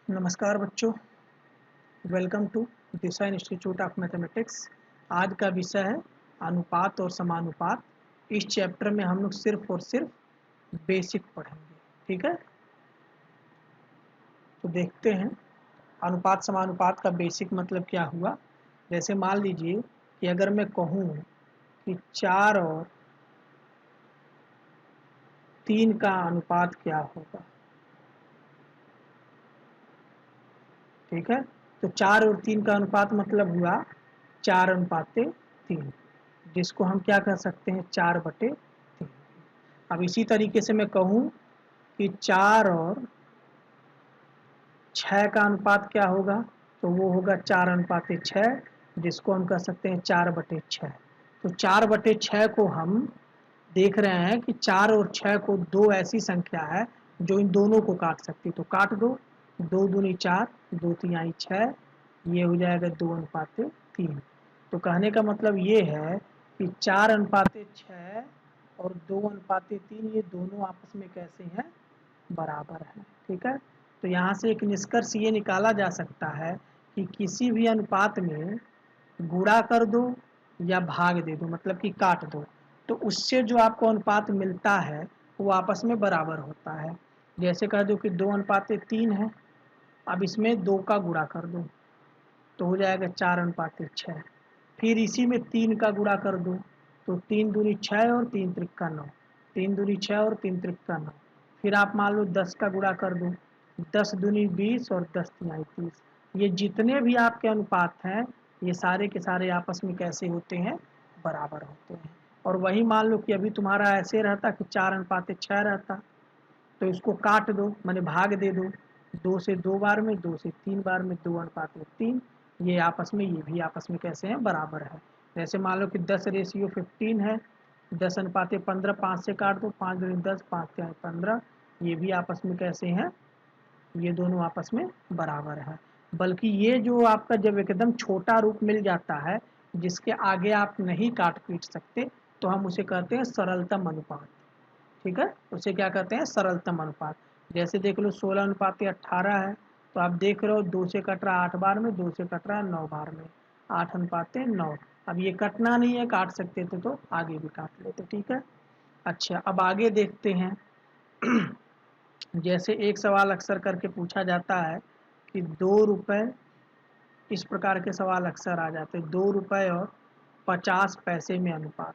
नमस्कार बच्चों, welcome to Disha institute of mathematics. आज का विषय है अनुपात और समानुपात। इस चैप्टर में हम लोग सिर्फ और सिर्फ बेसिक पढ़ेंगे। ठीक है, तो देखते हैं अनुपात समानुपात का बेसिक मतलब क्या हुआ। जैसे मान लीजिए कि अगर मैं कहूँ कि 4 और 3 का अनुपात क्या होगा। ठीक है, तो 4 और 3 का अनुपात मतलब हुआ 4:3, जिसको हम क्या कर सकते हैं 4/3। अब इसी तरीके से मैं कहूँ कि 4 और 6 का अनुपात क्या होगा, तो वो होगा 4:6, जिसको हम कर सकते हैं 4/6। तो 4/6 को हम देख रहे हैं कि 4 और 6 को दो ऐसी संख्या है जो इन दोनों को काट सकती, तो काट दो। 2 दूनी 4, 2 तिहाई 6, ये हो जाएगा 2:3। तो कहने का मतलब ये है कि 4:6 और 2:3 ये दोनों आपस में कैसे हैं, बराबर है। ठीक है, तो यहाँ से एक निष्कर्ष ये निकाला जा सकता है कि किसी भी अनुपात में गुणा कर दो या भाग दे दो, मतलब कि काट दो, तो उससे जो आपको अनुपात मिलता है वो आपस में बराबर होता है। जैसे कह दो कि 2:3 है, अब इसमें 2 का गुणा कर दो तो हो जाएगा 4:6। फिर इसी में 3 का गुणा कर दो तो 3 दूनी 6 और 3 त्रिक्का 9, 3 दूनी 6 और 3 त्रिक्का 9। फिर आप मान लो 10 का गुणा कर दो, 10 दूनी 20 और 10 तिहाई 30। ये जितने भी आपके अनुपात हैं ये सारे के सारे आपस में कैसे होते हैं, बराबर होते हैं। और वही मान लो कि अभी तुम्हारा ऐसे रहता कि 4:6 रहता, तो इसको काट दो, माने भाग दे दो। 2 से 2 बार में, 2 से 3 बार में, 2:3। ये आपस में, ये भी आपस में कैसे हैं, बराबर है। जैसे मान लो कि 10:15 है, 10:15, 5 से काट दो, 5 दूनी 10, 5 तिहाई 15। ये भी आपस में कैसे हैं, ये दोनों आपस में बराबर है। बल्कि ये जो आपका जब एकदम छोटा रूप मिल जाता है जिसके आगे आप नहीं काट पीट सकते, तो हम उसे कहते हैं सरलतम अनुपात। ठीक है, उसे क्या कहते हैं, सरलतम अनुपात। जैसे देख लो 16:18 है, तो आप देख रहे हो 2 से कट रहा 8 बार में, 2 से कट रहा 9 बार में, 8:9। अब ये कटना नहीं है, काट सकते थे तो आगे भी काट लेते। ठीक है, अच्छा अब आगे देखते हैं। जैसे एक सवाल अक्सर करके पूछा जाता है कि 2 रुपये, इस प्रकार के सवाल अक्सर आ जाते हैं, 2 रुपये और 50 पैसे में अनुपात।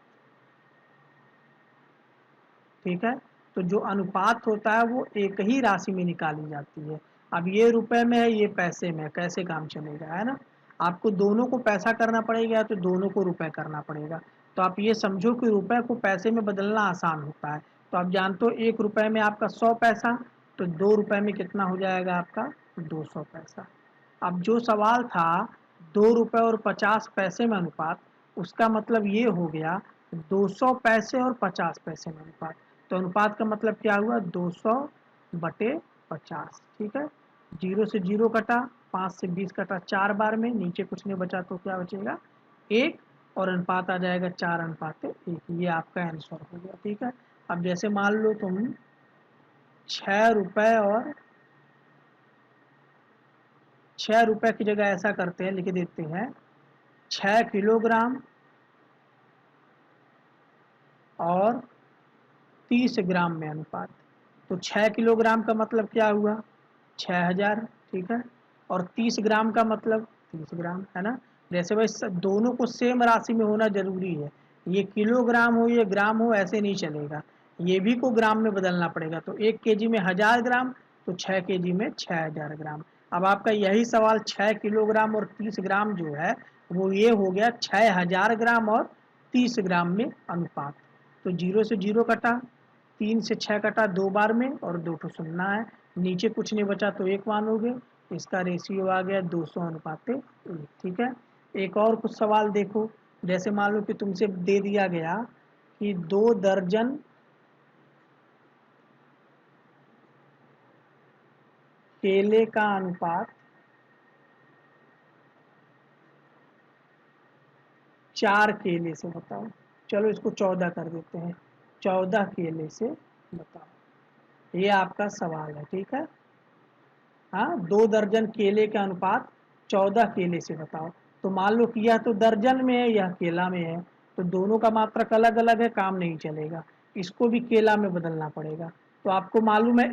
ठीक है, तो जो अनुपात होता है वो एक ही राशि में निकाली जाती है। अब ये रुपए में है, ये पैसे में है, कैसे काम चलेगा, है ना। आपको दोनों को पैसा करना पड़ेगा तो दोनों को रुपए करना पड़ेगा। तो आप ये समझो कि रुपए को पैसे में बदलना आसान होता है। तो आप जानते हो 1 रुपये में आपका 100 पैसा, तो 2 रुपये में कितना हो जाएगा आपका 200 पैसा। अब जो सवाल था 2 रुपये और 50 पैसे में अनुपात, उसका मतलब ये हो गया 200 पैसे और 50 पैसे में अनुपात। तो अनुपात का मतलब क्या हुआ, 200/50। ठीक है, 0 से 0 कटा, 5 से 20 कटा 4 बार में, नीचे कुछ नहीं बचा तो क्या बचेगा 1, और अनुपात आ जाएगा 4:1। ये आपका आंसर हो गया। ठीक है, अब जैसे मान लो तुम 6 रुपये और 6 रुपये की जगह ऐसा करते हैं, लिख देते हैं 6 किलोग्राम और 30 ग्राम में अनुपात। तो 6 किलोग्राम का मतलब क्या हुआ 6000। ठीक है, और 30 ग्राम का मतलब 30 ग्राम, है ना। जैसे भाई दोनों को सेम राशि में होना जरूरी है, ये किलोग्राम हो ये ग्राम हो ऐसे नहीं चलेगा, ये भी को ग्राम में बदलना पड़ेगा। तो 1 kg में 1000 ग्राम, तो 6 kg में 6000 ग्राम। अब आपका यही सवाल 6 किलोग्राम और 30 ग्राम जो है वो ये हो गया 6000 ग्राम और 30 ग्राम में अनुपात। तो 0 से 0 कटा, 3 से 6 कटा 2 बार में, और 2 ठो सुनना है, नीचे कुछ नहीं बचा तो 1 मानोगे। इसका रेशियो आ गया 200:1। ठीक है, एक और कुछ सवाल देखो। जैसे मान लो कि तुमसे दे दिया गया कि 2 दर्जन केले का अनुपात 4 केले से बताओ। चलो इसको 14 कर देते हैं, 14 केले से बताओ। ये आपका सवाल है। ठीक है, हाँ, 2 दर्जन केले का अनुपात 14 केले से बताओ। तो मान लो कि यह तो दर्जन में है, यह केला में है, तो दोनों का मात्रक अलग अलग है, काम नहीं चलेगा, इसको भी केला में बदलना पड़ेगा। तो आपको मालूम है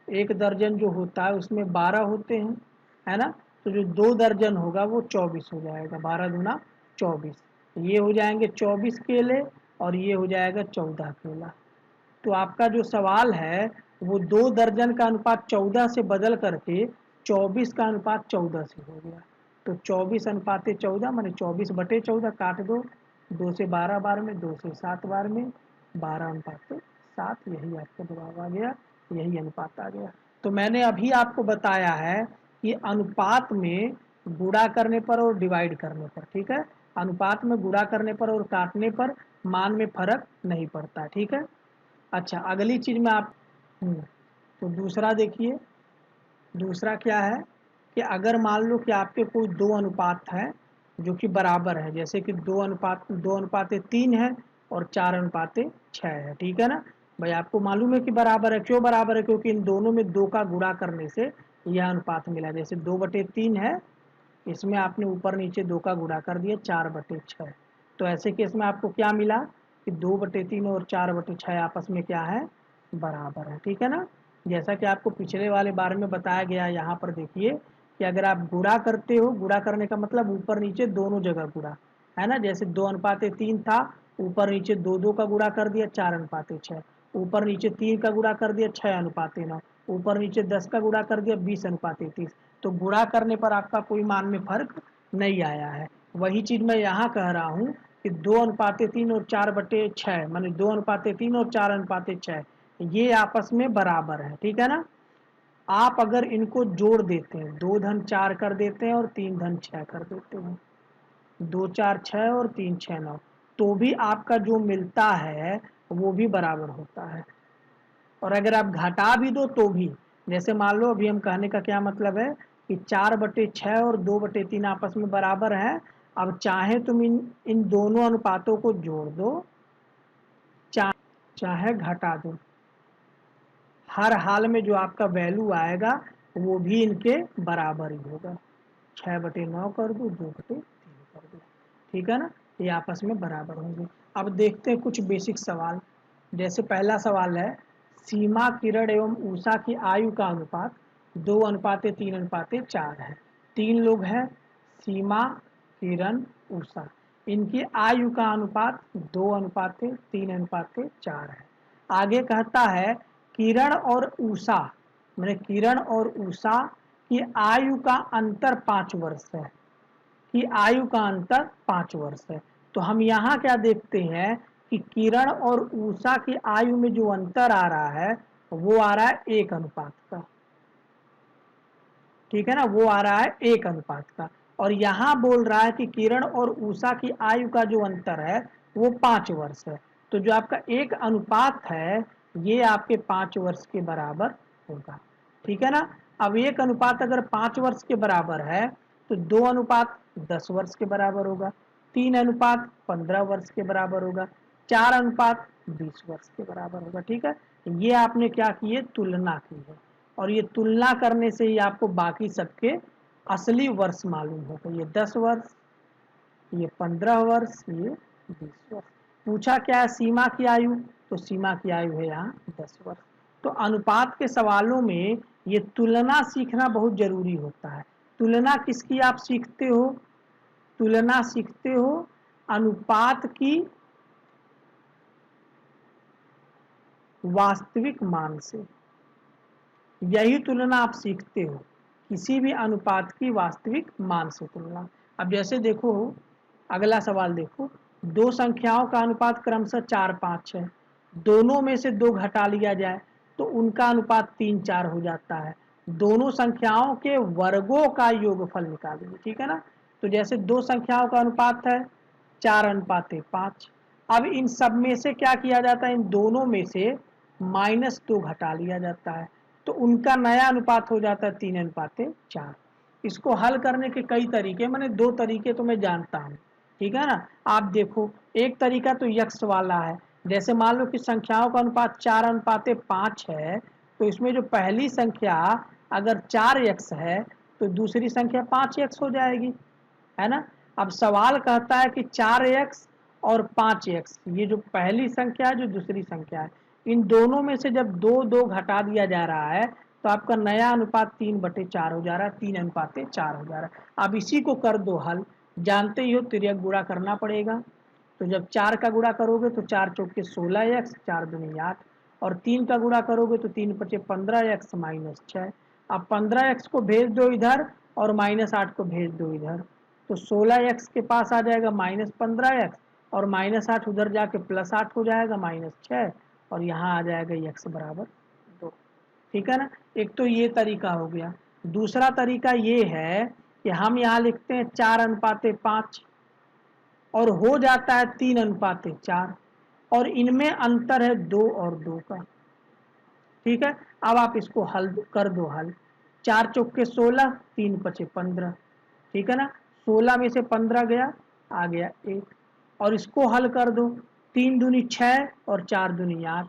एक दर्जन जो होता है उसमें 12 होते हैं, है ना। तो जो 2 दर्जन होगा वो 24 हो जाएगा, 12 दूना 24। ये हो जाएंगे 24 केले और ये हो जाएगा 14 केला। तो आपका जो सवाल है वो 2 दर्जन का अनुपात 14 से बदल करके 24 का अनुपात 14 से हो गया। तो 24 अनुपात 14 माने 24/14 काट दो, 2 से 12 बार में, 2 से 7 बार में, 12 अनुपात 7, यही आपका जवाब आ गया, यही अनुपात आ गया। तो मैंने अभी आपको बताया है कि अनुपात में गुणा करने पर और डिवाइड करने पर, ठीक है, अनुपात में गुणा करने पर और काटने पर मान में फर्क नहीं पड़ता, ठीक है। अच्छा, अगली चीज में आप तो दूसरा देखिए, दूसरा क्या है कि अगर मान लो कि आपके कोई 2 अनुपात है जो कि बराबर है, जैसे कि 2:3 है और 4:6 है, ठीक है ना। भाई आपको मालूम है कि बराबर है, क्यों बराबर है, क्योंकि इन दोनों में 2 का गुणा करने से यह अनुपात मिला। जैसे 2/3 है, इसमें आपने ऊपर नीचे 2 का गुणा कर दिया, 4/6। तो ऐसे केस में आपको क्या मिला कि 2/3 और 4/6 आपस में क्या है, बराबर है, ठीक है ना। जैसा कि आपको पिछले वाले बारे में बताया गया, यहाँ पर देखिए कि अगर आप गुणा करते हो, गुणा करने का मतलब ऊपर नीचे दोनों जगह गुणा, है ना। जैसे 2:3 था, ऊपर नीचे 2 का गुणा कर दिया, 4:6, ऊपर नीचे 3 का गुणा कर दिया, 6:9, ऊपर नीचे 10 का गुणा कर दिया, 20:30। तो गुणा करने पर आपका कोई मान में फर्क नहीं आया है। वही चीज मैं यहाँ कह रहा हूँ कि 2:3 और 4/6 माने 2:3 और 4:6 ये आपस में बराबर है, ठीक है ना। आप अगर इनको जोड़ देते हैं, 2 धन 4 कर देते हैं और 3 धन 6 कर देते हैं, 2 4 6 और 3 6 9, तो भी आपका जो मिलता है वो भी बराबर होता है। और अगर आप घटा भी दो तो भी, जैसे मान लो अभी हम कहने का क्या मतलब है कि 4/6 और 2/3 आपस में बराबर है। अब चाहे तुम इन दोनों अनुपातों को जोड़ दो, चाहे घटा दो, हर हाल में जो आपका वैल्यू आएगा वो भी इनके बराबर ही होगा। 6/9 कर दो, 2/3 कर दो, ठीक है ना, ये आपस में बराबर होंगे। अब देखते हैं कुछ बेसिक सवाल। जैसे पहला सवाल है, सीमा, किरण एवं उषा की आयु का अनुपात 2:3:4 है। 3 लोग हैं, सीमा, किरण, उषा, इनकी आयु का अनुपात 2:3:4 है। आगे कहता है किरण और उषा, मैंने किरण और उषा की आयु का अंतर 5 वर्ष है, कि आयु का अंतर 5 वर्ष है। तो हम यहाँ क्या देखते हैं कि किरण और उषा की आयु में जो अंतर आ रहा है वो आ रहा है 1 अनुपात का, ठीक है ना, वो आ रहा है 1 अनुपात का। और यहाँ बोल रहा है कि किरण और उषा की आयु का जो अंतर है वो 5 वर्ष है। तो जो आपका 1 अनुपात है ये आपके 5 वर्ष के बराबर होगा, ठीक है ना। अब 1 अनुपात अगर 5 वर्ष के बराबर है तो 2 अनुपात 10 वर्ष के बराबर होगा, 3 अनुपात 15 वर्ष के बराबर होगा, 4 अनुपात 20 वर्ष के बराबर होगा, ठीक है। ये आपने क्या किए, तुलना की है। और ये तुलना करने से ही आपको बाकी सबके असली वर्ष मालूम होगा। ये 10 वर्ष, ये 15 वर्ष, ये 20 वर्ष। पूछा क्या है, सीमा की आयु, तो सीमा की आयु है यहाँ 10 वर्ष। तो अनुपात के सवालों में ये तुलना सीखना बहुत जरूरी होता है। तुलना किसकी आप सीखते हो, तुलना सीखते हो अनुपात की वास्तविक मान से, यही तुलना आप सीखते हो, किसी भी अनुपात की वास्तविक मान से तुलना। अब जैसे देखो, अगला सवाल देखो, 2 संख्याओं का अनुपात क्रमशः 4 5 है, दोनों में से 2 घटा लिया जाए तो उनका अनुपात 3 4 हो जाता है। दोनों संख्याओं के वर्गों का योगफल निकालिए, ठीक है ना। तो जैसे 2 संख्याओं का अनुपात है 4:5। अब इन सब में से क्या किया जाता है, इन दोनों में से -2 घटा लिया जाता है तो उनका नया अनुपात हो जाता है 3:4। इसको हल करने के कई तरीके, मैंने 2 तरीके तो मैं जानता हूँ, ठीक है ना। आप देखो, एक तरीका तो यक्स वाला है, जैसे मान लो कि संख्याओं का अनुपात 4:5 है तो इसमें जो पहली संख्या अगर 4x है तो दूसरी संख्या 5x हो जाएगी, है ना। अब सवाल कहता है कि 4x और 5x, ये जो पहली संख्या है जो दूसरी संख्या है, इन दोनों में से जब 2 घटा दिया जा रहा है तो आपका नया अनुपात 3/4 हो जा रहा है, 3:4 हो जा रहा है। अब इसी को कर दो हल, जानते ही हो तिर्यक गुणा करना पड़ेगा। तो जब 4 का गुणा करोगे तो 4 चौके 16x, 4 दूनी 8, और 3 का गुणा करोगे तो 3×5 15x माइनस 6। अब 15x को भेज दो इधर और -8 को भेज दो इधर, तो 16x के पास आ जाएगा -15x, और -8 उधर जाके +8 हो जाएगा -6, और यहाँ आ जाएगा x बराबर 2। ठीक है ना। एक तो ये तरीका हो गया। दूसरा तरीका ये है कि हम यहाँ लिखते हैं 4:5 और हो जाता है 3:4, और इनमें अंतर है 2 और 2 का। ठीक है, अब आप इसको हल कर दो हल। 4 चौके 16, 3×5 15, ठीक है ना। 16 में से 15 गया, आ गया 1, और इसको हल कर दो। 3 दूनी 6 और 4 दूनी 8,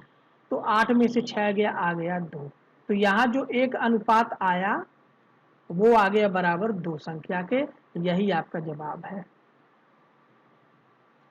तो 8 में से 6 गया, आ गया 2। तो यहाँ जो एक अनुपात आया वो आ गया बराबर 2 संख्या के। यही आपका जवाब है।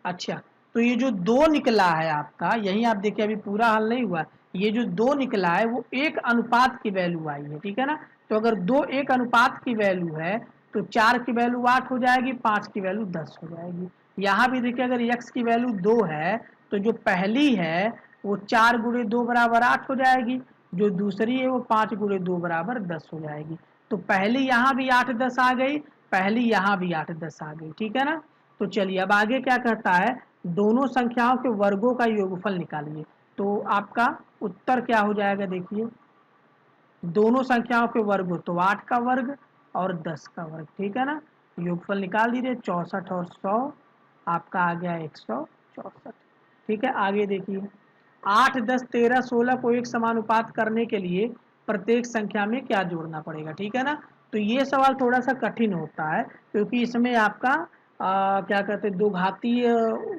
अच्छा, तो ये जो 2 निकला है आपका, यही आप देखिए अभी पूरा हल नहीं हुआ, ये जो 2 निकला है वो एक अनुपात की वैल्यू आई है, ठीक है ना। तो अगर 2 एक अनुपात की वैल्यू है तो 4 की वैल्यू 8 हो जाएगी, 5 की वैल्यू 10 हो जाएगी। यहाँ भी देखिए अगर x की वैल्यू 2 है तो जो पहली है वो 4 × 2 बराबर 8 हो जाएगी, जो दूसरी है वो 5 × 2 बराबर 10 हो जाएगी। तो पहली यहाँ भी 8 10 आ गई, पहली यहाँ भी 8 10 आ गई, ठीक है ना। तो चलिए अब आगे क्या कहता है, दोनों संख्याओं के वर्गों का योगफल निकालिए। तो आपका उत्तर क्या हो जाएगा, देखिए दोनों संख्याओं के वर्ग हो तो 8 का वर्ग और 10 का वर्ग, ठीक है ना। योगफल निकाल दीजिए, 64 और 100 आपका आ गया 164। ठीक है, आगे देखिए 8 10 13 16 को एक समानुपात करने के लिए प्रत्येक संख्या में क्या जोड़ना पड़ेगा, ठीक है ना। तो ये सवाल थोड़ा सा कठिन होता है क्योंकि इसमें आपका क्या कहते हैं, दो घातीय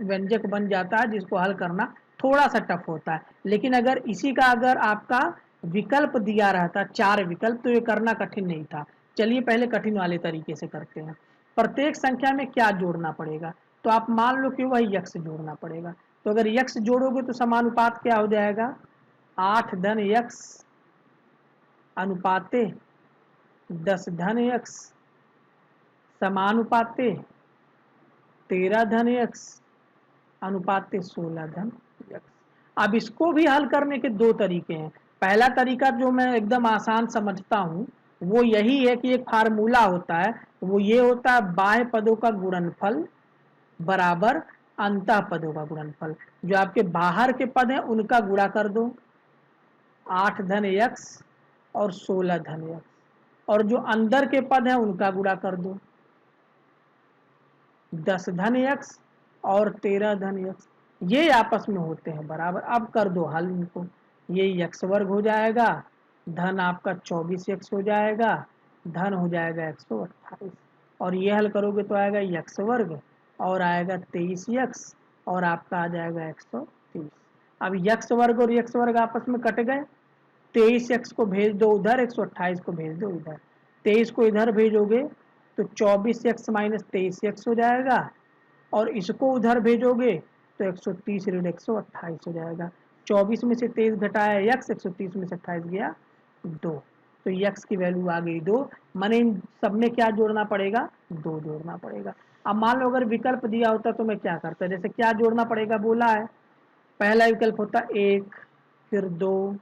व्यंजक बन जाता है जिसको हल करना थोड़ा सा टफ होता है। लेकिन अगर इसी का अगर आपका विकल्प दिया रहता 4 विकल्प तो ये करना कठिन नहीं था। चलिए पहले कठिन वाले तरीके से करते हैं। प्रत्येक संख्या में क्या जोड़ना पड़ेगा, तो आप मान लो कि वह यक्ष जोड़ना पड़ेगा। तो अगर यक्ष जोड़ोगे तो समानुपात क्या हो जाएगा, 8 धन यक्ष अनुपाते 10 धन यक्ष समानुपाते 13 धन यक्ष अनुपाते 16 धन यक्ष। अब इसको भी हल करने के 2 तरीके हैं। पहला तरीका जो मैं एकदम आसान समझता हूँ वो यही है कि एक फार्मूला होता है, वो ये होता है बाह्य पदों का गुणनफल बराबर अंतः पदों का गुणनफल। जो आपके बाहर के पद हैं उनका गुणा कर दो, 8 धन यक्ष और 16 धन यक्ष, और जो अंदर के पद हैं उनका गुणा कर दो, 10 धन यक्ष और 13 धन यक्ष, ये आपस में होते हैं बराबर। अब कर दो हल इनको, ये यक्ष वर्ग हो जाएगा, धन आपका 24 यक्ष हो जाएगा, धन हो जाएगा 128, और ये हल करोगे तो आएगा यक्ष वर्ग और आएगा 23 यक्ष और आपका आ जाएगा 130। अब यक्ष वर्ग और यक्ष वर्ग आपस में कट गए, 23 यक्ष को भेज दो उधर, 128 को भेज दो इधर, 23 को इधर भेजोगे तो 24 यक्ष माइनस 23 यक्ष हो जाएगा, और इसको उधर भेजोगे तो 130 ऋण 128 हो जाएगा। 24 में से 23 घटाया यक्ष, 130 में से 28 गया 2, तो यक्ष की वैल्यू आ गई 2। माने इन सब में क्या जोड़ना पड़ेगा, 2 जोड़ना पड़ेगा। अब मान लो अगर विकल्प दिया होता तो मैं क्या करता, जैसे क्या जोड़ना पड़ेगा बोला है, पहला विकल्प होता 1 फिर 2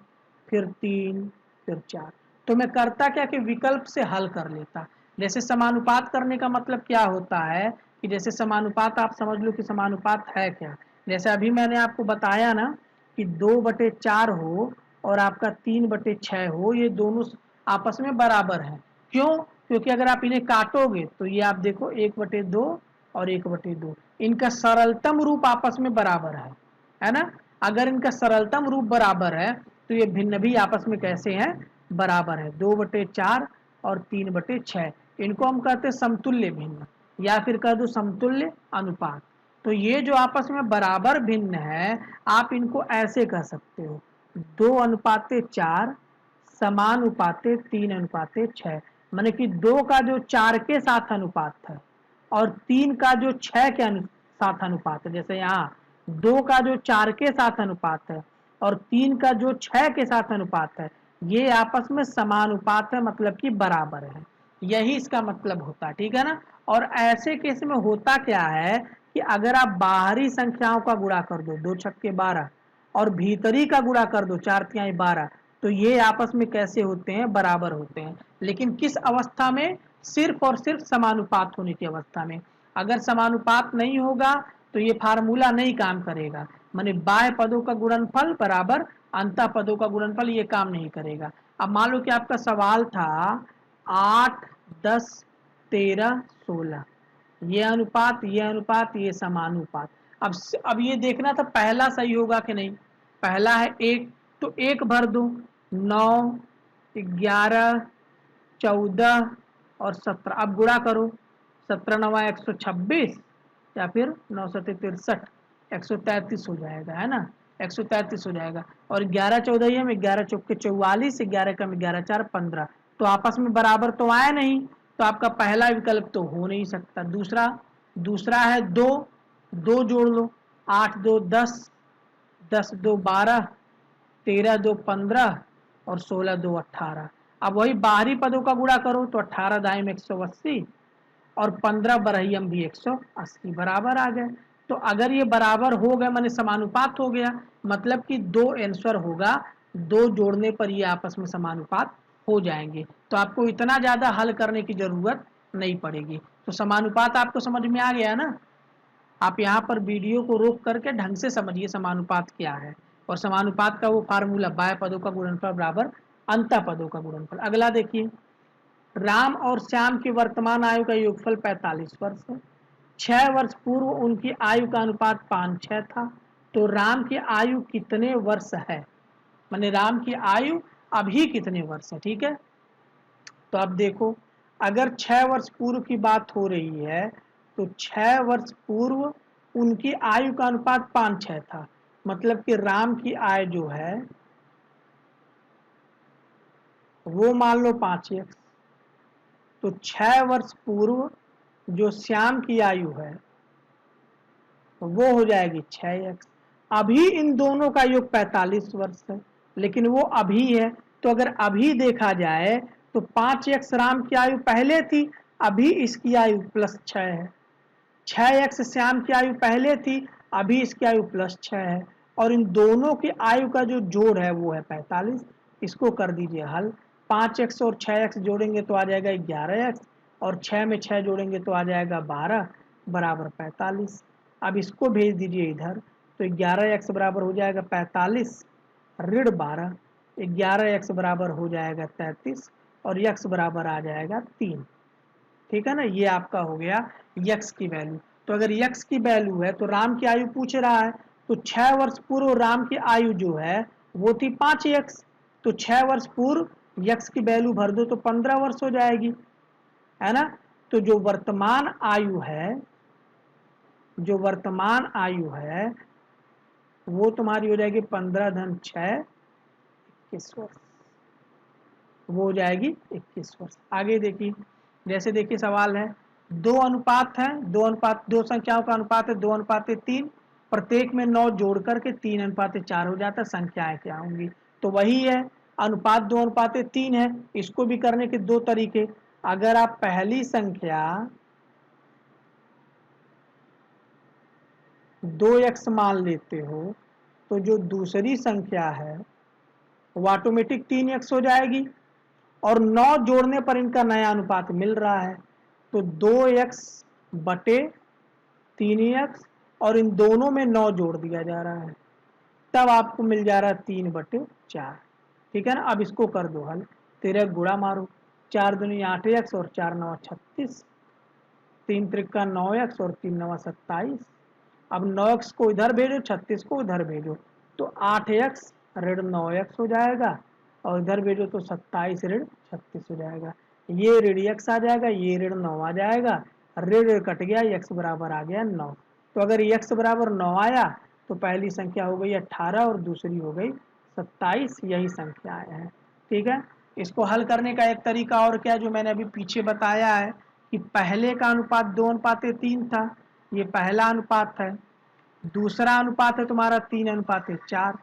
फिर 3 फिर 4, तो मैं करता क्या कि विकल्प से हल कर लेता। जैसे समानुपात करने का मतलब क्या होता है कि जैसे समानुपात आप समझ लो कि समानुपात है क्या। जैसे अभी मैंने आपको बताया ना कि 2/4 हो और आपका 3/6 हो, ये दोनों आपस में बराबर हैं। क्यों, क्योंकि अगर आप इन्हें काटोगे तो ये आप देखो 1/2 और 1/2, इनका सरलतम रूप आपस में बराबर है ना। अगर इनका सरलतम रूप बराबर है तो ये भिन्न भी आपस में कैसे हैं, बराबर है। 2/4 और 3/6, इनको हम कहते हैं समतुल्य भिन्न या फिर कह दो समतुल्य अनुपात। तो ये जो आपस में बराबर भिन्न है, आप इनको ऐसे कह सकते हो 2:4 समानुपाते 3:6, माने कि 2 का जो 4 के साथ अनुपात है और 3 का जो 6 के साथ अनुपात है, जैसे यहाँ 2 का जो 4 के साथ अनुपात है और 3 का जो 6 के साथ अनुपात है, ये आपस में समानुपात है, मतलब कि बराबर है। यही इसका मतलब होता है, ठीक है ना। और ऐसे केस में होता क्या है कि अगर आप बाहरी संख्याओं का गुणा कर दो, 2 छक्के 12, और भीतरी का गुणा कर दो, 4 तिहाई 12, तो ये आपस में कैसे होते हैं, बराबर होते हैं। लेकिन किस अवस्था में, सिर्फ और सिर्फ समानुपात होने की अवस्था में। अगर समानुपात नहीं होगा तो ये फार्मूला नहीं काम करेगा, माने बाह्य पदों का गुणनफल बराबर अंतः पदों का गुणनफल, ये काम नहीं करेगा। अब मान लो कि आपका सवाल था 8, 10, 13, 16, ये अनुपात, ये अनुपात, ये समानुपात। अब ये देखना था पहला सही होगा कि नहीं। पहला है 1, तो 1 भर दो, 9, 11, 14 और 17। अब गुणा करो, 17 9 126, या फिर 9 7 63, 133 हो जाएगा, है ना, 133 हो जाएगा। और 11 14 में 11 चौके 44, 11 कम 11 4 15, तो आपस में बराबर तो आया नहीं, तो आपका पहला विकल्प तो हो नहीं सकता। दूसरा है 2, 2 जोड़ लो, 8 2 10, 10 2 12, 13 2 15 और 16 2 18। अब वही बाहरी पदों का गुणा करो, तो 18 दाइम 180 और 15 बरहियम भी 180, बराबर आ गए। तो अगर ये बराबर हो गए, माने समानुपात हो गया, मतलब कि 2 आंसर होगा, 2 जोड़ने पर ये आपस में समानुपात हो जाएंगे। तो आपको इतना ज़्यादा हल करने की ज़रूरत नहीं पड़ेगी। तो समानुपात आपको समझ में आ गया ना। आप यहाँ पर वीडियो को रोक करके ढंग से समझिए समानुपात क्या है, और समानुपात का वो फार्मूला बाह्य पदों का गुणनफल बराबर अंतः पदों का गुणनफल। अगला देखिए, राम और श्याम की वर्तमान आयु का योगफल 45 वर्ष है। 6 वर्ष पूर्व उनकी आयु का अनुपात 5:6 था। तो राम की आयु कितने वर्ष है, माने राम की आयु अभी कितने वर्ष है, ठीक है। तो अब देखो, अगर 6 वर्ष पूर्व की बात हो रही है, तो 6 वर्ष पूर्व उनकी आयु का अनुपात 5:6 था, मतलब कि राम की आयु जो है वो मान लो 5x, तो 6 वर्ष पूर्व जो श्याम की आयु है वो हो जाएगी 6x। अभी इन दोनों का योग 45 वर्ष है, लेकिन वो अभी है, तो अगर अभी देखा जाए तो 5x राम की आयु पहले थी, अभी इसकी आयु +6 है। 6x श्याम की आयु पहले थी, अभी इसकी आयु +6 है, और इन दोनों की आयु का जो जोड़ है वो है 45। इसको कर दीजिए हल, 5x और 6x जोड़ेंगे तो आ जाएगा 11x, और 6 में 6 जोड़ेंगे तो आ जाएगा 12 बराबर 45। अब इसको भेज दीजिए इधर, तो 11x बराबर हो जाएगा 45 ऋण 12, 11x बराबर हो जाएगा 33 और x बराबर आ जाएगा 3। ठीक है ना, ये आपका हो गया यक्स की वैल्यू। तो अगर यक्स की वैल्यू है तो राम की आयु पूछ रहा है, तो 6 वर्ष पूर्व राम की आयु जो है वो थी 5x, तो 6 वर्ष पूर्व यक्स की वैल्यू भर दो तो 15 वर्ष हो जाएगी, है ना। तो जो वर्तमान आयु है, जो वर्तमान आयु है वो तुम्हारी हो जाएगी 15 धन 6 21 वर्ष, वो हो जाएगी 21 वर्ष। आगे देखिए, जैसे देखिए सवाल है, दो अनुपात है, दो संख्याओं का अनुपात है 2:3, प्रत्येक में 9 जोड़ करके 3:4 हो जाता है, संख्याएं क्या होंगी। तो वही है, अनुपात 2:3 है। इसको भी करने के दो तरीके, अगर आप पहली संख्या 2x मान लेते हो तो जो दूसरी संख्या है वो ऑटोमेटिक 3x हो जाएगी, और 9 जोड़ने पर इनका नया अनुपात मिल रहा है, तो 2x बटे 3x, और इन दोनों में 9 जोड़ दिया जा रहा है, तब आपको मिल जा रहा है 3/4। ठीक है ना। अब इसको कर दो हल, 13 गुणा मारो, 4 दूनी 8x और 4 9 36, 3 त्रिका 9x और 3 9 27। अब 9x को इधर भेजो, 36 को उधर भेजो, तो 8x ऋण 9x हो जाएगा, और इधर भेजो तो 27 ऋण 36 हो जाएगा। ये ऋण x आ जाएगा, ये ऋण 9 आ जाएगा, ऋण कट गया, x बराबर आ गया 9। तो अगर x बराबर 9 आया तो पहली संख्या हो गई 18 और दूसरी हो गई 27, यही संख्या हैं। ठीक है। इसको हल करने का एक तरीका और क्या, जो मैंने अभी पीछे बताया है कि पहले का अनुपात 2:3 था, ये पहला अनुपात है। दूसरा अनुपात है तुम्हारा 3:4,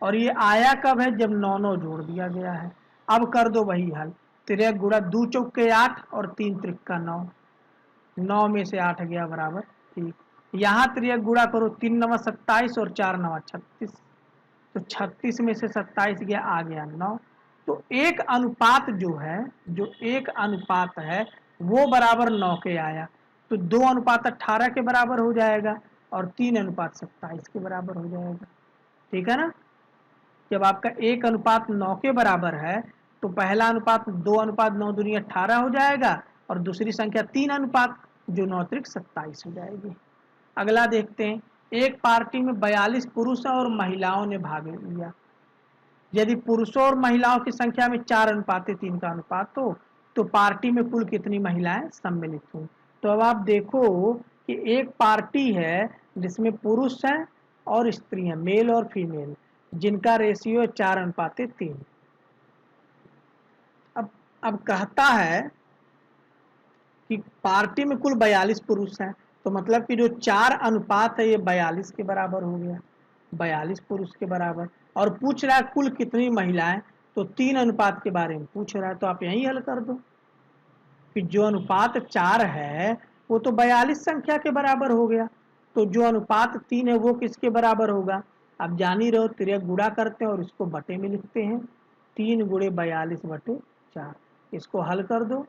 और ये आया कब है, जब 9 जोड़ दिया गया है। अब कर दो वही हल, 3 गुणा 2 चौके 8 और 3 त्रिका 9, 9 में से 8 गया बराबर 1। यहाँ 3 गुणा करो, 3 9 27 और 4 9 36, तो 36 में से 27 गया, आ गया 9। तो एक अनुपात जो है, जो एक अनुपात है वो बराबर 9 के आया, तो 2:18 के बराबर हो जाएगा और 3:27 के बराबर हो जाएगा। ठीक है ना। जब आपका एक अनुपात 9 के बराबर है तो पहला अनुपात 2:9 दूनी 18 हो जाएगा, और दूसरी संख्या 3 जो 9 त्रिक 27 हो जाएगी। अगला देखते हैं, एक पार्टी में 42 पुरुष और महिलाओं ने भाग लिया। यदि पुरुषों और महिलाओं की संख्या में 4:3 का अनुपात हो तो पार्टी में कुल कितनी महिलाएं सम्मिलित हों। तो अब आप देखो कि एक पार्टी है जिसमें पुरुष हैं और स्त्रियां, मेल और फीमेल, जिनका रेशियो है 4:3। अब कहता है कि पार्टी में कुल 42 पुरुष हैं, तो मतलब कि जो 4 अनुपात है ये 42 के बराबर हो गया, 42 पुरुष के बराबर। और पूछ रहा है कुल कितनी महिलाएं, तो 3 अनुपात के बारे में पूछ रहा है, तो आप यही हल कर दो कि जो अनुपात 4 है वो तो 42 संख्या के बराबर हो गया, तो जो अनुपात 3 है वो किसके बराबर होगा। आप जान ही रहो, 3 गुणा करते हैं और इसको बटे में लिखते हैं, 3 गुणे 42/4। इसको हल कर दो,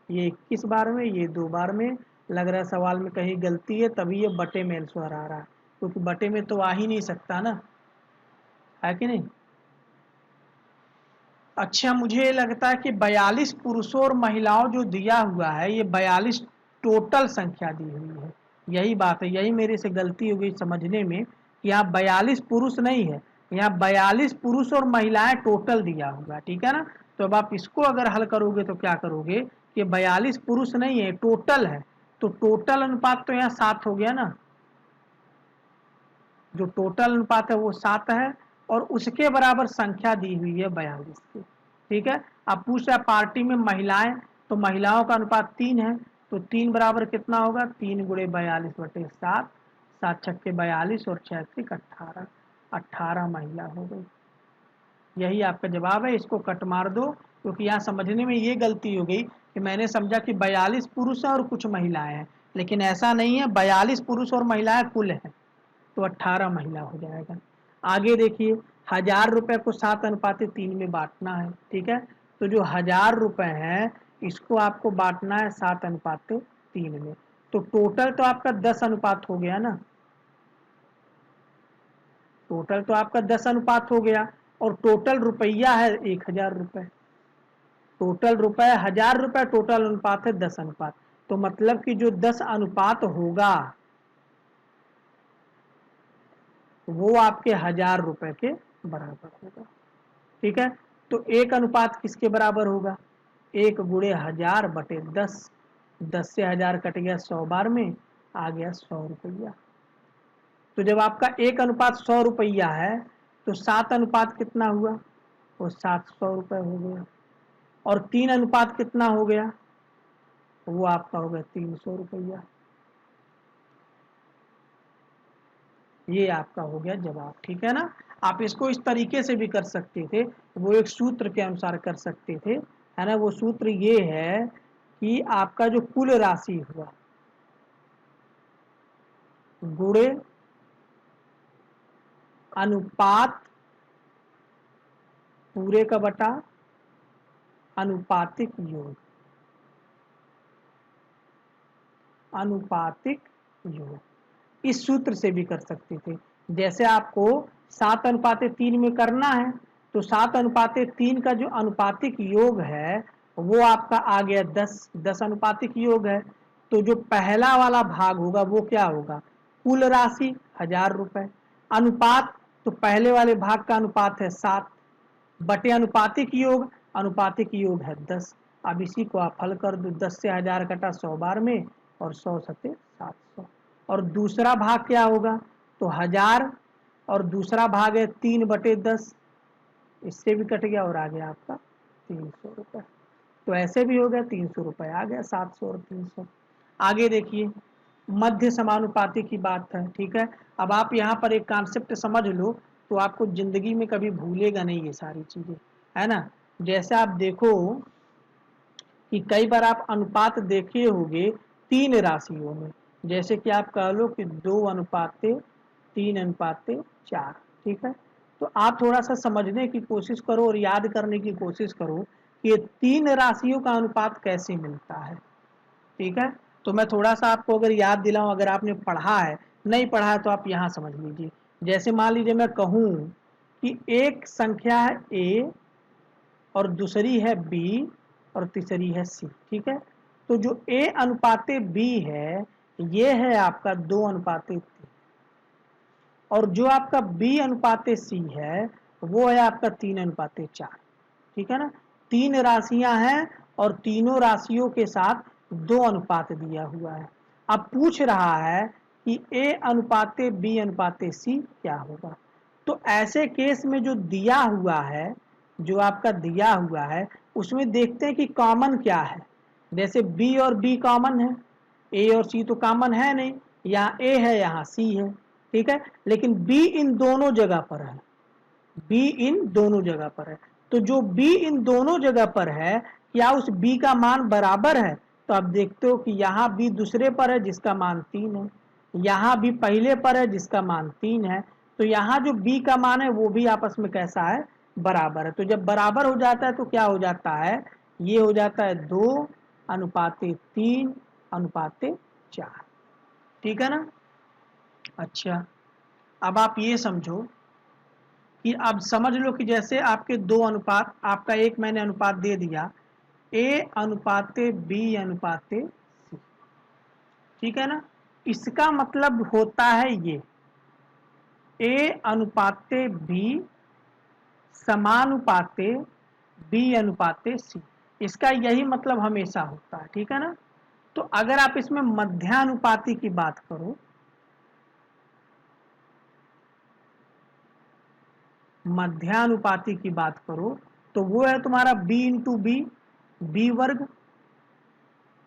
ये 21 बार में, ये 2 बार में। लग रहा है सवाल में कहीं गलती है, तभी ये बटे में आंसर आ रहा है, क्योंकि बटे में तो आ ही नहीं सकता ना, है कि नहीं। अच्छा, मुझे लगता है कि 42 पुरुषों और महिलाओं जो दिया हुआ है, ये 42 टोटल संख्या दी हुई है। यही बात है, यही मेरे से गलती हो गई समझने में कि यहाँ 42 पुरुष नहीं है, यहाँ 42 पुरुष और महिलाएं टोटल दिया हुआ है। ठीक है ना। तो अब आप इसको अगर हल करोगे तो क्या करोगे कि 42 पुरुष नहीं है, टोटल है, तो टोटल अनुपात तो यहाँ 7 हो गया ना, जो टोटल अनुपात है वो 7 है, और उसके बराबर संख्या दी हुई है 42 की। ठीक है। अब पूछ रहा है पार्टी में महिलाएं, तो महिलाओं का अनुपात 3 है, तो 3 बराबर कितना होगा, 3 गुणे 42/7, 7 छक्के 42 और 6 त्रिक 18, 18 महिला हो गई। यही आपका जवाब है। इसको कट मार दो, क्योंकि यहाँ समझने में ये गलती हो गई कि मैंने समझा कि 42 पुरुष हैं और कुछ महिलाएं हैं, लेकिन ऐसा नहीं है, 42 पुरुष और महिलाएं कुल हैं, तो 18 महिला हो जाएगा। आगे देखिए, 1000 रुपए को 7:3 में बांटना है। ठीक है। तो जो 1000 रुपए हैं इसको आपको बांटना है 7:3 में, तो टोटल तो आपका 10 अनुपात हो गया ना, टोटल तो आपका 10 अनुपात हो गया, और टोटल रुपया है 1000 रुपए, टोटल रुपए 1000 रुपए, टोटल अनुपात है 10 अनुपात, तो मतलब कि जो 10 अनुपात होगा वो आपके 1000 रुपए के बराबर होगा। ठीक है। तो एक अनुपात किसके बराबर होगा, 1 गुणे 1000/10, 10 से 1000 कट गया 100 बार में, आ गया 100 रुपया। तो जब आपका एक अनुपात 100 रुपया है तो 7 अनुपात कितना हुआ, वो 700 रुपये हो गया, और 3 अनुपात कितना हो गया, वो आपका हो गया 300 रुपया। ये आपका हो गया जवाब। ठीक है ना। आप इसको इस तरीके से भी कर सकते थे, वो एक सूत्र के अनुसार कर सकते थे, है ना। वो सूत्र ये है कि आपका जो कुल राशि हुआ गुणे अनुपात पूरे का बटा अनुपातिक योग, अनुपातिक योग, इस सूत्र से भी कर सकते थे। जैसे आपको 7:3 में करना है, तो 7:3 का जो अनुपातिक योग है वो आपका आ गया 10, 10 अनुपातिक योग है, तो जो पहला वाला भाग होगा वो क्या होगा, कुल राशि 1000 रुपए, अनुपात तो पहले वाले भाग का अनुपात है 7 बटे अनुपातिक योग है 10। अब इसी को आप हल कर दो, 10 से 1000 कटा 100 बार में, और 100 सते 700, और दूसरा भाग क्या होगा, तो 1000, और दूसरा भाग है 3/10, इससे भी कट गया और आ गया आपका 300 रुपये। तो ऐसे भी हो गया 300 रुपये आ गया, 700 और 300। आगे देखिए मध्य समानुपाती की बात है, ठीक है। अब आप यहाँ पर एक कॉन्सेप्ट समझ लो तो आपको जिंदगी में कभी भूलेगा नहीं ये सारी चीजें, है ना। जैसे आप देखो कि कई बार आप अनुपात देखे होंगे 3 राशियों में, जैसे कि आप कह लो कि 2:3:4, ठीक है। तो आप थोड़ा सा समझने की कोशिश करो और याद करने की कोशिश करो कि ये 3 राशियों का अनुपात कैसे मिलता है, ठीक है। तो मैं थोड़ा सा आपको अगर याद दिलाऊं, अगर आपने पढ़ा है, नहीं पढ़ा है तो आप यहाँ समझ लीजिए। जैसे मान लीजिए मैं कहूँ कि एक संख्या है ए और दूसरी है बी और तीसरी है सी, ठीक है। तो जो ए अनुपाते बी है ये है आपका 2:3, और जो आपका बी अनुपाते सी है वो है आपका 3:4, ठीक है ना। 3 राशियां हैं और तीनों राशियों के साथ 2 अनुपात दिया हुआ है। अब पूछ रहा है कि ए अनुपाते बी अनुपाते सी क्या होगा। तो ऐसे केस में जो दिया हुआ है, जो आपका दिया हुआ है उसमें देखते हैं कि कॉमन क्या है। जैसे बी और बी कॉमन है, ए और सी तो कॉमन है नहीं, यहाँ ए है यहाँ सी है, ठीक है। लेकिन बी इन दोनों जगह पर है, बी इन दोनों जगह पर है। तो जो बी इन दोनों जगह पर है क्या उस बी का मान बराबर है। तो आप देखते हो कि यहाँ बी दूसरे पर है जिसका मान 3 है, यहाँ भी पहले पर है जिसका मान 3 है। तो यहाँ जो बी का मान है वो भी आपस में कैसा है, बराबर है। तो जब बराबर हो जाता है तो क्या हो जाता है, ये हो जाता है 2:3:4, ठीक है ना। अच्छा, अब आप ये समझो कि अब समझ लो कि जैसे आपके 2 अनुपात, आपका एक मैंने अनुपात दे दिया ए अनुपाते बी अनुपाते सी, ठीक है ना। इसका मतलब होता है ये ए अनुपाते बी समानुपाते बी अनुपाते सी, इसका यही मतलब हमेशा होता है, ठीक है ना। तो अगर आप इसमें मध्यानुपाती की बात करो, मध्यानुपाती की बात करो तो वो है तुम्हारा b इंटू बी, बी वर्ग,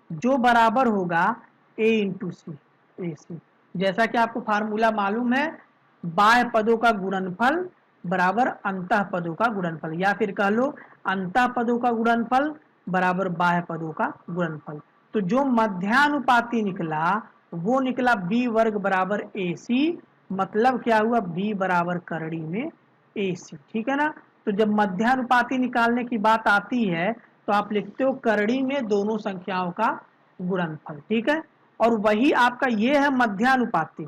जो बराबर होगा a इंटू सी, ए सी। जैसा कि आपको फार्मूला मालूम है, बाह्य पदों का गुणनफल बराबर अंतः पदों का गुणनफल, या फिर कह लो अंतः पदों का गुणनफल बराबर बाह्य पदों का गुणनफल। तो जो मध्यानुपाती निकला वो निकला b वर्ग बराबर ए सी, मतलब क्या हुआ, b बराबर करड़ी में ए सी, ठीक है ना। तो जब मध्यानुपाती निकालने की बात आती है तो आप लिखते हो करड़ी में दोनों संख्याओं का गुणनफल, ठीक है। और वही आपका ये है मध्यानुपाती,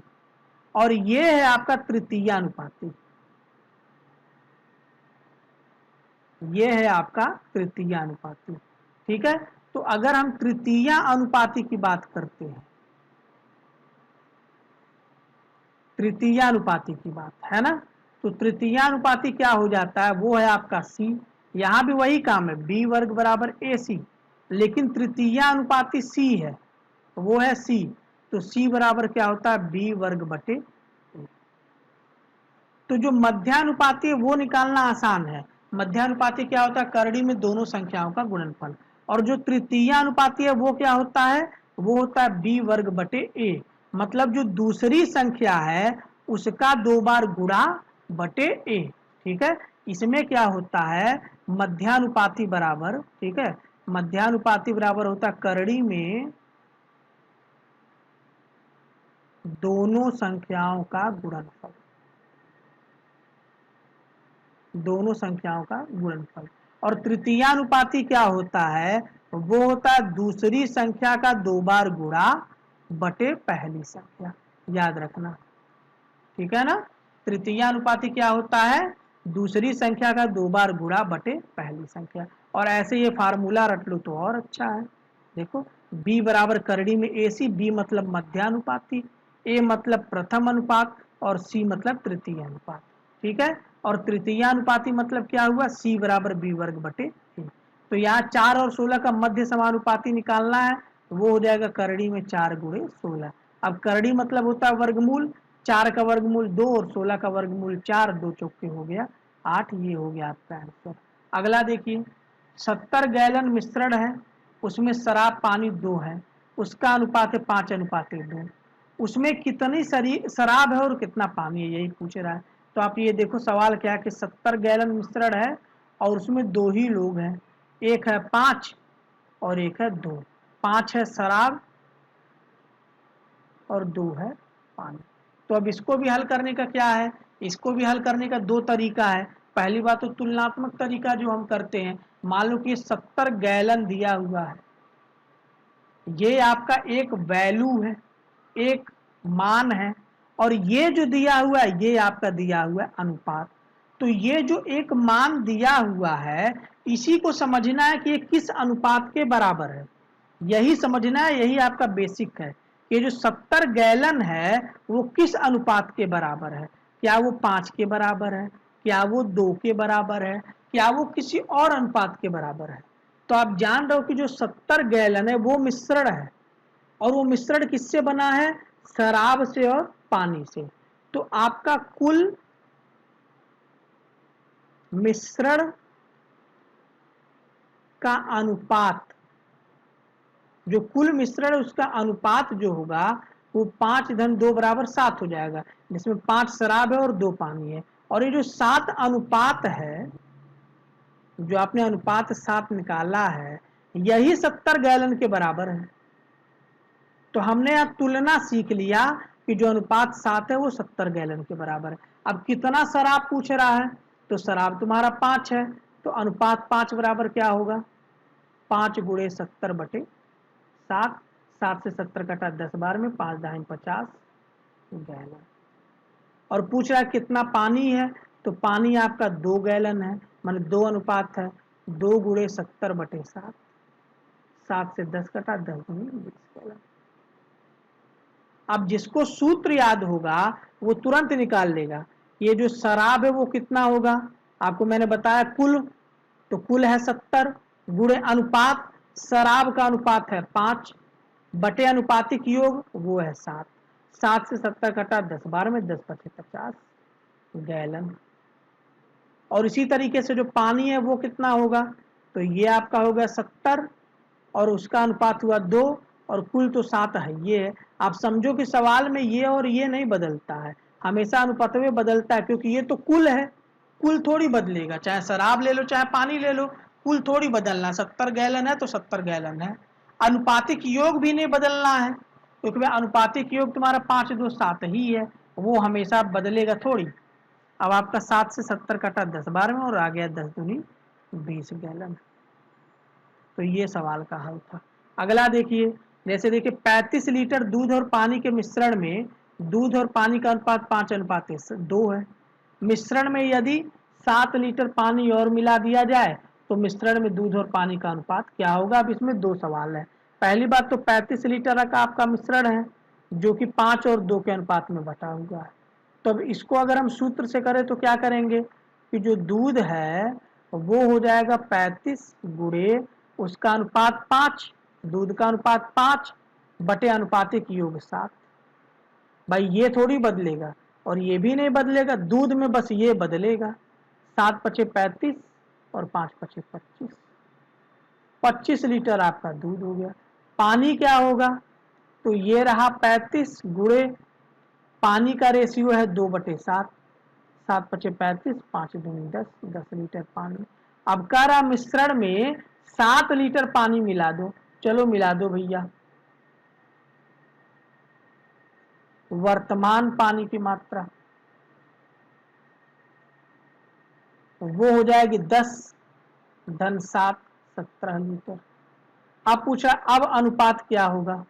और ये है आपका तृतीयानुपाती, ये है आपका तृतीयानुपाती, ठीक है। तो अगर हम तृतीय अनुपाती की बात करते हैं, तृतीयानुपाती की बात है ना, तो तृतीयानुपाती क्या हो जाता है, वो है आपका सी। यहां भी वही काम है, बी वर्ग बराबर ए सी, लेकिन तृतीयानुपाती सी है, वो है सी। तो सी बराबर क्या होता है, बी वर्ग बटे ए। तो जो मध्यानुपाती है वो निकालना आसान है। मध्यानुपाती क्या होता है, करड़ी में दोनों संख्याओं का गुणनफल। और जो तृतीयानुपाती है वो क्या होता है, वो होता है बी वर्ग बटे ए, मतलब जो दूसरी संख्या है उसका 2 बार गुणा बटे ए, ठीक है। इसमें क्या होता है, मध्यानुपाती बराबर, ठीक है, मध्यानुपाती बराबर होता है करड़ी में दोनों संख्याओं का गुणनफल, दोनों संख्याओं का गुणनफल। और तृतीयानुपाती क्या होता है, वो होता है दूसरी संख्या का 2 बार गुणा बटे पहली संख्या, याद रखना, ठीक है ना। तृतीयानुपाती क्या होता है, दूसरी संख्या का 2 बार गुणा बटे पहली संख्या। और ऐसे ये फार्मूला रट लो तो और अच्छा है। देखो b बराबर करड़ी में ए सी, बी मतलब मध्यानुपाती, ए मतलब प्रथम अनुपात और सी मतलब तृतीय अनुपात, ठीक है। और तृतीयानुपाती मतलब क्या हुआ, सी बराबर बी वर्ग बटे ए। तो यहाँ 4 और 16 का मध्य समानुपाती निकालना है, वो हो जाएगा करड़ी में 4 गुणे 16। अब करड़ी मतलब होता है वर्गमूल, 4 का वर्गमूल 2 और 16 का वर्गमूल 4, 2 चौके हो गया 8, ये हो गया आपका आंसर। अगला देखिए, 70 गैलन मिश्रण है, उसमें शराब पानी 2 है, उसका अनुपात है 5:2। उसमें कितनी शराब है और कितना पानी है, यही पूछ रहा है। तो आप ये देखो सवाल क्या है कि 70 गैलन मिश्रण है और उसमें 2 ही लोग हैं, एक है 5 और एक है 2। 5 है शराब और 2 है पानी। तो अब इसको भी हल करने का क्या है, इसको भी हल करने का 2 तरीका है। पहली बात तो तुलनात्मक तरीका जो हम करते हैं, मान लो कि 70 गैलन दिया हुआ है, ये आपका एक वैल्यू है, एक मान है, और ये जो दिया हुआ है ये आपका दिया हुआ है अनुपात। तो ये जो एक मान दिया हुआ है, इसी को समझना है कि ये किस अनुपात के बराबर है, यही समझना है, यही आपका बेसिक है। ये जो 70 गैलन है वो किस अनुपात के बराबर है, क्या वो 5 के बराबर है, क्या वो 2 के बराबर है, क्या वो किसी और अनुपात के बराबर है। तो आप जान रहे हो कि जो 70 गैलन है वो मिश्रण है, और वो मिश्रण किससे बना है, शराब से और पानी से। तो आपका कुल मिश्रण का अनुपात, जो कुल मिश्रण है उसका अनुपात जो होगा वो 5:2 बराबर 7 हो जाएगा, जिसमें 5 शराब है और 2 पानी है। और ये जो 7 अनुपात है, जो आपने अनुपात 7 निकाला है, यही 70 गैलन के बराबर है। तो हमने यहाँ तुलना सीख लिया कि जो अनुपात 7 है वो 70 गैलन के बराबर है। अब कितना शराब पूछ रहा है, तो शराब तुम्हारा 5 है, तो अनुपात 5 बराबर क्या होगा, 5 × 70/7। 7 से 70 कटा 10 बार में, 5 दाहिन 50 गैलन। और पूछ रहा है कितना पानी है, तो पानी आपका 2 गैलन है, मान 2 अनुपात है, 2 × 70/7। 7 से 10 कटा 10 दूनी 20 गैलन। अब जिसको सूत्र याद होगा वो तुरंत निकाल लेगा। ये जो शराब है वो कितना होगा, आपको मैंने बताया कुल, तो कुल है 70 गुणे अनुपात, शराब का अनुपात है 5 बटे अनुपातिक योग वो है 7। 7 से 70 कटा 10 बार में, 10 × 50 गैलन। और इसी तरीके से जो पानी है वो कितना होगा, तो ये आपका होगा 70 और उसका अनुपात हुआ 2, और कुल तो 7 है। ये है, आप समझो कि सवाल में ये और ये नहीं बदलता है, हमेशा अनुपात में बदलता है, क्योंकि ये तो कुल है, कुल थोड़ी बदलेगा, चाहे शराब ले लो चाहे पानी ले लो, कुल थोड़ी बदलना। 70 गैलन है तो 70 गैलन है। अनुपातिक योग भी नहीं बदलना है, क्योंकि अनुपातिक योग तुम्हारा 5 2 7 ही है, वो हमेशा बदलेगा थोड़ी। अब आपका 7 से 70 कटा 10 बार में, और आ गया 10 दूनी 20 गैलन। तो ये सवाल का हल था। अगला देखिए, जैसे देखिए 35 लीटर दूध और पानी के मिश्रण में दूध और पानी का अनुपात 5:2 है। मिश्रण में यदि 7 लीटर पानी और मिला दिया जाए तो मिश्रण में दूध और पानी का अनुपात क्या होगा। अब इसमें 2 सवाल है। पहली बात तो 35 लीटर का आपका मिश्रण है जो कि 5 और 2 के अनुपात में बटा हुआ है। तो अब इसको अगर हम सूत्र से करें तो क्या करेंगे कि जो दूध है वो हो जाएगा 35 गुणे उसका अनुपात 5, दूध का अनुपात 5 बटे अनुपातिक योग 7। भाई ये थोड़ी बदलेगा और ये भी नहीं बदलेगा, दूध में बस ये बदलेगा। 7 × 5 = 35 और 5 × 5 = 25। 25 लीटर आपका दूध हो गया। पानी क्या होगा, तो ये रहा 35 गुणे पानी का रेशियो है 2/7। 7 × 5 = 35, 5 दूनी 10, 10 लीटर पानी। अब कह रहा मिश्रण में 7 लीटर पानी मिला दो, चलो मिला दो भैया। वर्तमान पानी की मात्रा वो हो जाएगी 10 धन 7 17 लीटर। अब पूछा अब अनुपात क्या होगा,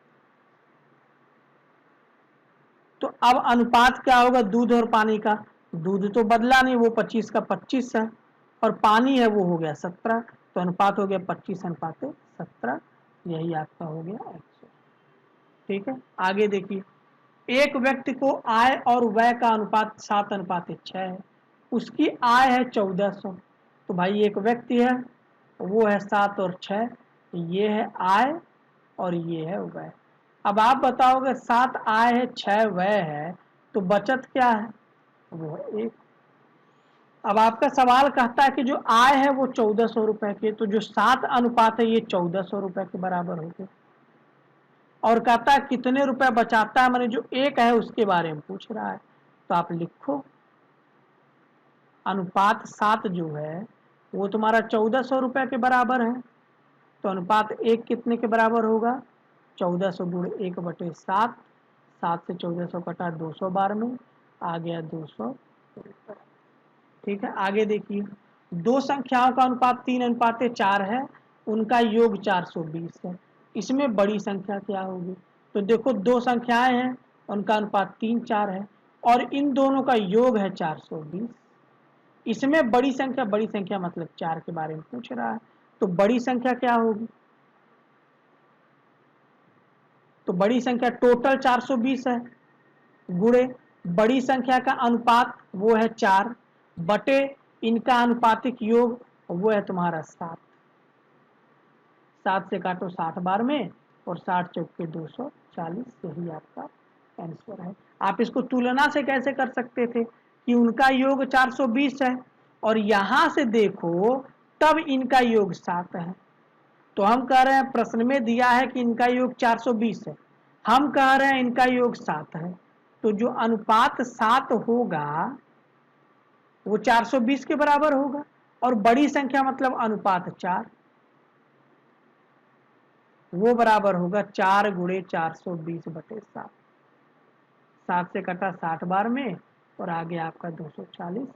तो अब अनुपात क्या होगा दूध और पानी का, दूध तो बदला नहीं, वो 25 का 25 है, और पानी है वो हो गया 17, तो अनुपात हो गया 25:17। यही आपका हो गया 100। ठीक है, आगे देखिए, एक व्यक्ति को आय और व्यय का अनुपात 7:6 है, उसकी आय है 1400। तो भाई एक व्यक्ति है वो है 7 और 6, ये है आय और ये है व्यय। अब आप बताओगे 7 आय है 6 व्यय है, तो बचत क्या है, वो है 1। अब आपका सवाल कहता है कि जो आय है वो 1400 रुपए की, तो जो 7 अनुपात है ये 1400 रुपए के बराबर हो गए। और कहता है कितने रुपए बचाता है, मैंने जो एक है उसके बारे में पूछ रहा है। तो आप लिखो अनुपात 7 जो है वो तुम्हारा 1400 रुपए के बराबर है। तो अनुपात 1 कितने के बराबर होगा, 1400 गुण 1/7, 7 से 1400 कटा 200 बार में, आ गया 200। ठीक है, आगे देखिए, दो संख्याओं का अनुपात 3:4 है, उनका योग 420 है। इसमें बड़ी संख्या क्या होगी, तो देखो दो संख्याएं हैं, उनका अनुपात 3:4 है और इन दोनों का योग है 420। इसमें बड़ी संख्या मतलब 4 के बारे में पूछ रहा है, तो बड़ी संख्या क्या होगी, तो बड़ी संख्या टोटल 420 है, गुणे बड़ी संख्या का अनुपात वो है 4 बटे इनका अनुपातिक योग वो है तुम्हारा 7। 7 से काटो 60 बार में और 60 चौके 240, यही आपका आंसर है। आप इसको तुलना से कैसे कर सकते थे कि उनका योग 420 है और यहां से देखो तब इनका योग 7 है। तो हम कह रहे हैं प्रश्न में दिया है कि इनका योग 420 है, हम कह रहे हैं इनका योग 7 है, तो जो अनुपात 7 होगा वो 420 के बराबर होगा। और बड़ी संख्या मतलब अनुपात 4, वो बराबर होगा 4 गुणे 420/7। 7 से कटा 60 बार में और आ गया आपका 240।